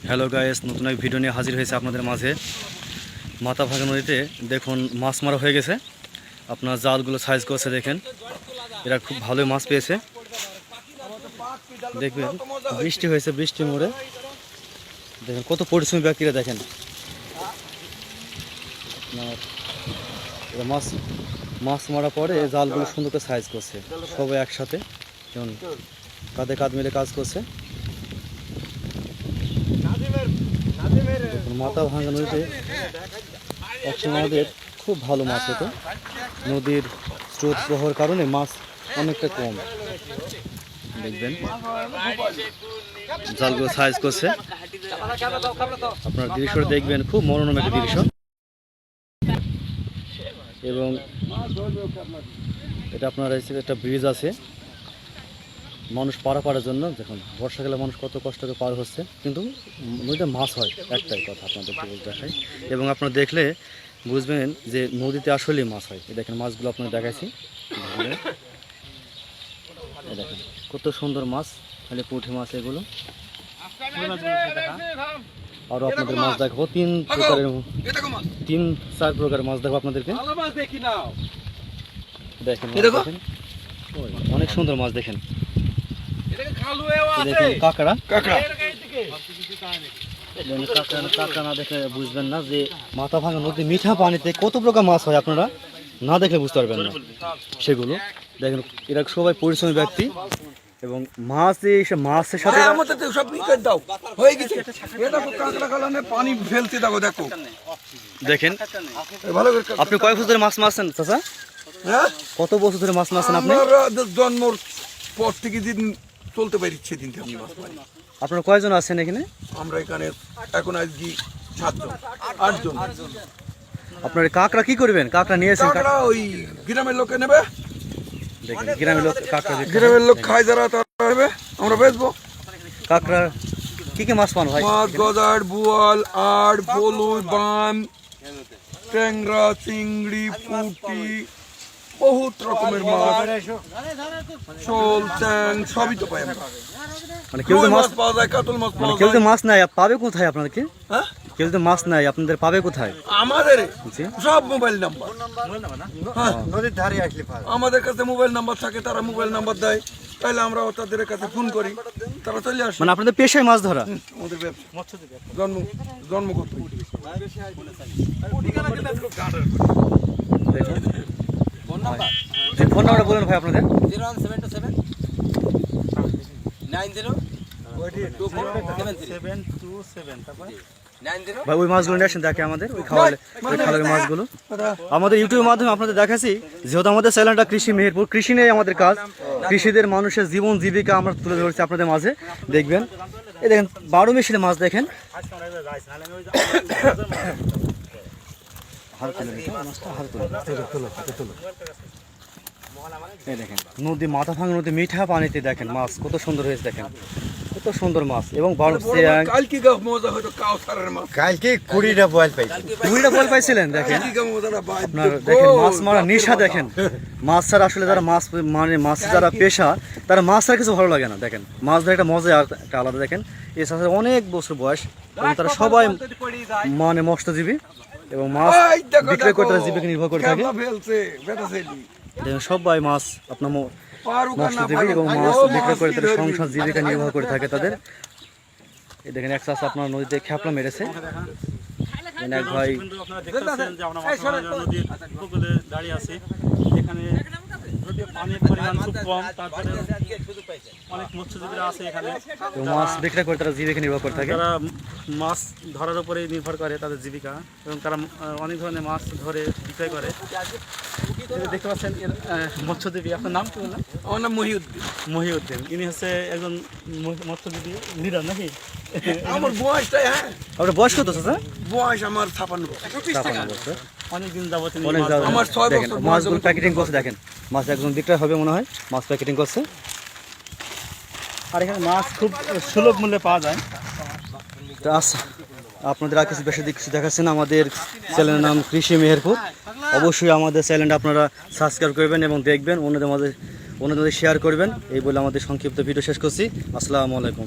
Hello guys, নতুন এক video নিয়ে হাজির হয়েছে আপনাদের মাঝে। মাথাভাঙা নদীতে দেখুন মাছ মারা হয়ে গেছে। আপনার জালগুলো সাইজ করছে দেখেন, এরা খুব ভালোই মাছ পেয়েছে। দেখবেন বৃষ্টি হয়েছে, বৃষ্টি মোড়ে দেখেন কত পরিশ্রমী ব্যক্তিরা দেখেন আপনার এরা মাছ মারা পরে জালগুলো সুন্দর করে সাইজ করছে সবাই একসাথে, যেমন কাঁধে কাঁধ মিলে কাজ করছে। মাথাভাঙা নদীতে একসময় আমাদের খুব ভালো মাছ হতো, নদীর স্রোত প্রবাহের কারণে মাছ অনেকটা কম। দেখবেন জালগুলো সাইজ করছে, আপনার দৃশ্যটা দেখবেন খুব মনোরম একটা দৃশ্য। এবং এটা আপনার একটা ব্রিজ আছে মানুষ পারাপারের জন্য। দেখুন বর্ষাকালে মানুষ কত কষ্ট করে পার হচ্ছে, কিন্তু নদীতে মাছ হয়, একটাই কথা আপনাদেরকে বলতে দেখাই। এবং আপনারা দেখলে বুঝবেন যে নদীতে আসলেই মাছ হয়। এই দেখেন মাছগুলো আপনার দেখাইছি, দেখেন কত সুন্দর মাছ, খালি পুঁটি মাছ এগুলো। আরও আপনাদের মাছ দেখাবো, তিন চার প্রকারের মাছ দেখাবো আপনাদেরকে। দেখেন অনেক সুন্দর মাছ, দেখেন কাঁকড়া না দেখলে বুঝবেন না যে মাথাভাঙা নদী মিঠা পানিতে কত প্রকার মাছ হয়, আপনারা না দেখলে বুঝতে পারবেন না সেগুলো। দেখেন এরা সবাই পরিশ্রমী ব্যক্তি, এবং মাছের সাথে দেখেন আপনি কয় বছর ধরে মাছ মারছেন চাচা? কত বছর ধরে মাছ মারছেন আপনি? জন্মর পর থেকে দিন চলতে পারি সেদিন থেকে আমি মাছ মারি। আপনারা কয়জন আছেন এখানে? আমরা এখানে এখন আজকে 7 জন 8 জন। আপনার কাঁকড়া কি করবেন? কাঁকড়া নিয়েছেন? কাঁকড়া ওই গ্রামের লোকে নেবে। দেখেন গ্রামের লোক কাঁকড়া, গ্রামের লোক খায় যারা তারা নেবে, আমরা বেচবো। কাঁকড়া কি কি মাছ পান ভাই? মাছ গজার, বোয়াল, আর বলুই, বাম, ট্যাংরা, চিংড়ি, পুঁটি, বহুত রকমের মাছ, শোল, ট্যাং সবই তো পাই আমরা। মানে কেউ তো মাছ পাওয়া যায়, কাতল মাছ পাওয়া যায়। কেউ তো মাছ নাই, পাবে কোথায় আপনাদেরকে? হ্যাঁ, কেউ তো মাছ নাই, আপনাদের পাবে কোথায়? আমাদের সব মোবাইল নাম্বার, নদীর ধারে আসলে আমাদের কাছে মোবাইল নাম্বার থাকে, তারা মোবাইল নাম্বার দেয়, তাহলে আমরা তাদের কাছে ফোন করি, তারা চলে আসে। মানে আপনাদের পেশায় মাছ ধরা? আমাদের ব্যবসা জন্মগত। ফোন নাম্বারটা বলুন ভাই আপনাদের। 01727 ভাই ওই মাছগুলো নিয়ে আসেন, দেখে আমাদের ওই খাওয়ালে মাছগুলো আমাদের ইউটিউবের মাধ্যমে আপনাদের দেখাচ্ছি। যেহেতু আমাদের চ্যানেলটা কৃষি মেহেরপুর, কৃষি নিয়ে আমাদের কাজ, কৃষিদের মানুষের জীবন জীবিকা আমরা তুলে ধরছি আপনাদের মাঝে। দেখবেন এই দেখেন 12 মিশিলে মাছ, দেখেন এই দেখেন নদী, মাথাভাঙা নদী মিঠা পানিতে দেখেন মাছ কত সুন্দর হয়েছে, দেখেন কত সুন্দর মাছ। এবং কালকে 20টা বল পাইছি। 20টা বল পাইছিলেন? দেখেন আপনার দেখেন মাছ মারা নেশা, দেখেন মাছ ছাড়া আসলে যারা মাছ মানে মাছ যারা পেশা, তারা মাছ ছাড়া কিছু ভালো লাগে না। দেখেন মাছ ধরে একটা মজা আর একটা আলাদা। দেখেন এর সাথে অনেক বছর বয়স, এবং তারা সবাই মানে মৎস্যজীবী, এবং মাছ বিক্রয় করে তারা জীবিকা নির্ভর করে থাকে। সবাই মাছ আপনার মৎস্যজীবী, এবং মাছ বিক্রয় করে তাদের সংসার জীবিকা নির্বাহ করে থাকে তাদের। এই দেখেন এক চাষ আপনার নদীতে খ্যাপলা মেরেছে, এক ভাই দাঁড়িয়ে আছে। এখানে পানির পরিমাণ খুব কম, তারপরে অনেক মৎস্যজীবীরা আছে এখানে, মাছ বিক্রয় করে তারা জীবিকা নির্বাহ করে থাকে। তারা মাছ ধরার উপরে নির্ভর করে তাদের জীবিকা, এবং তারা অনেক ধরনের মাছ ধরে বিক্রয় করে। দেখতে পাচ্ছেন এর মৎস্যজীবী। আপনার নাম কি বললেন? আমার নাম মহিউদ্দিন। ইনি হচ্ছে একজন মৎস্যজীবী লিডার নাকি? আমার বয়সটা, হ্যাঁ আপনার বয়স কত চাচা? বয়স আমার 56 বছর। অনেকদিন যাবত আমার 6 দেখেন বছর মাছগুলো প্যাকেটিং করছে, দেখেন মাছ একজন বিক্রয় হবে মনে হয়, মাছ প্যাকেটিং করছে। আর এখানে মাছ খুব সুলভ মূল্যে পাওয়া যায়। তো আচ্ছা, আপনাদের আর কিছু বেশি কিছু দেখাচ্ছেন। আমাদের চ্যানেলের নাম কৃষি মেহেরপুর। অবশ্যই আমাদের চ্যানেলটা আপনারা সাবস্ক্রাইব করবেন এবং দেখবেন, অন্যদের মাঝে শেয়ার করবেন। এই বলে আমাদের সংক্ষিপ্ত ভিডিও শেষ করছি। আসসালামু আলাইকুম।